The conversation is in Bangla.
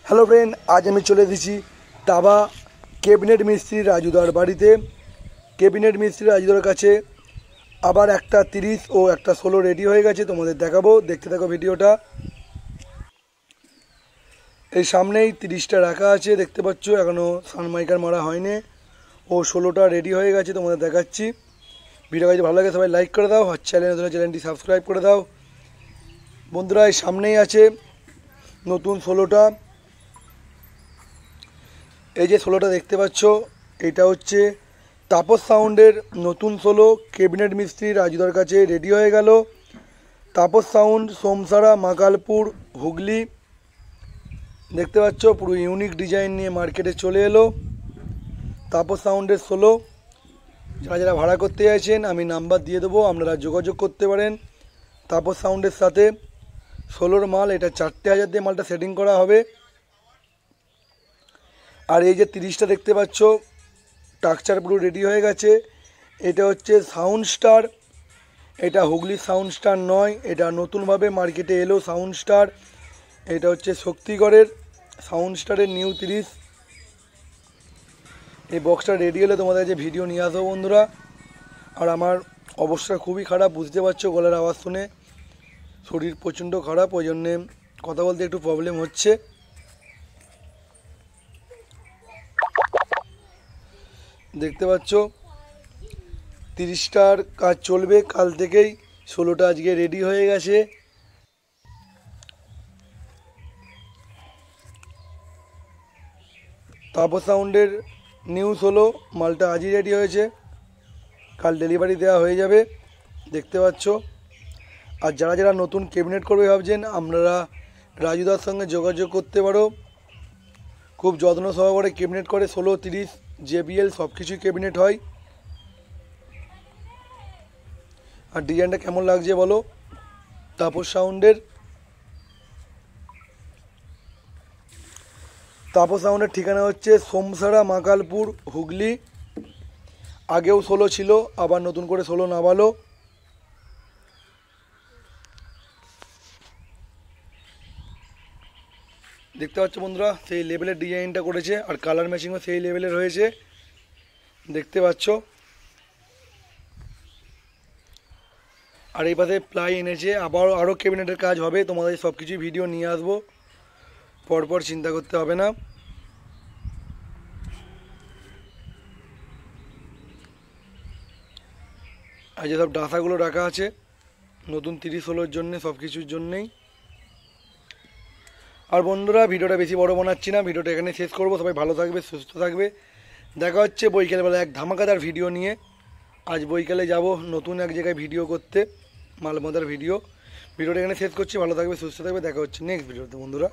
হ্যালো ফ্রেন্ড, আজ আমি চলে এসেছি তাবা ক্যাবিনেট মিস্ত্রি রাজুদার বাড়িতে। ক্যাবিনেট মিস্ত্রি রাজুদার কাছে আবার একটা 30 ও একটা 16 রেডি হয়ে গেছে, তোমাদের দেখাবো, দেখতে থাকো ভিডিওটা। এই সামনেই 30টা রাখা আছে, দেখতে পাচ্ছ, এখনও সানমাইকার মারা হয়নি ও 16টা রেডি হয়ে গেছে, তোমাদের দেখাচ্ছি। ভিডিও কাছে ভালো লাগে সবাই লাইক করে দাও, আর চ্যানেলটি সাবস্ক্রাইব করে দাও বন্ধুরা। এই সামনেই আছে নতুন 16টা। এই যে 16টা দেখতে পাচ্ছ, এটা হচ্ছে তাপস সাউন্ডের নতুন 16 ক্যাবিনেট মিস্ত্রি রাজুদার কাছে রেডি হয়ে গেল। তাপস সাউন্ড, সোমসারা, মাকালপুর, হুগলি। দেখতে পাচ্ছ পুরো ইউনিক ডিজাইন নিয়ে মার্কেটে চলে এলো তাপস সাউন্ডের 16। যারা যারা ভাড়া করতে চাইছেন আমি নাম্বার দিয়ে দেবো, আপনারা যোগাযোগ করতে পারেন তাপস সাউন্ডের সাথে। 16র মাল, এটা 4,000 দিয়ে মালটা সেটিং করা হবে। আর এই যে 30টা দেখতে পাচ্ছ, স্ট্রাকচার পুরো রেডি হয়ে গেছে। এটা হচ্ছে সাউন্ড স্টার, এটা হুগলি সাউন্ড স্টার নয়, এটা নতুনভাবে মার্কেটে এলো সাউন্ড স্টার। এটা হচ্ছে শক্তিগড়ের সাউন্ড স্টারের নিউ 30। এই বক্সটা রেডি হলে তোমাদের কাছে ভিডিও নিয়ে আসবো বন্ধুরা। আর আমার অবস্থা খুবই খারাপ, বুঝতে পারছো গলার আওয়াজ শুনে, শরীর প্রচণ্ড খারাপ, ওই জন্যে কথা বলতে একটু প্রবলেম হচ্ছে। দেখতে পাচ্ছ 30টার কাজ চলবে কাল থেকেই, 16টা আজকে রেডি হয়ে গেছে। তাপস সাউন্ডের নিউ 16 মালটা আজই রেডি হয়েছে, কাল ডেলিভারি দেওয়া হয়ে যাবে, দেখতে পাচ্ছ। আর যারা যারা নতুন ক্যাবিনেট করবে ভাবছেন, আপনারা রাজুদার সঙ্গে যোগাযোগ করতে পারো। খুব যত্ন সহকারে ক্যাবিনেট করে, 16, 30, JBL সব কিছুই ক্যাবিনেট হয়। আর ডিজাইনটা কেমন লাগছে বলো তাপস সাউন্ডের। তাপস সাউন্ডের ঠিকানা হচ্ছে সোমসারা, মাকালপুর, হুগলি। আগেও 16 ছিল, আবার নতুন করে 16 নামালো। দেখতে পাচ্ছ বন্ধুরা, সেই লেভেলের ডিজাইনটা করেছে, আর কালার ম্যাচিংও সেই লেভেলের হয়েছে, দেখতে পাচ্ছ। আর এই পাশে প্লাই এনেছে, আরও ক্যাবিনেটের কাজ হবে, তোমাদের সব কিছুই ভিডিও নিয়ে আসবো, পরপর চিন্তা করতে হবে না। আর যে সব ডাসাগুলো রাখা আছে নতুন 30-16 জন্য, সব কিছুর জন্যেই। আর বন্ধুরা, ভিডিওটা বেশি বড় বানাচ্ছি না, ভিডিওটা এখানে শেষ করব। সবাই ভালো থাকবে, সুস্থ থাকবে, দেখা হচ্ছে বৈকালবেলা এক ধামাকাদার ভিডিও নিয়ে। আজ বৈকালে যাব নতুন এক জায়গায় ভিডিও করতে, মালমাদার ভিডিও। ভিডিওটা এখানে শেষ করছি, ভালো থাকবে, সুস্থ থাকবে, দেখা হচ্ছে নেক্সট ভিডিওতে বন্ধুরা।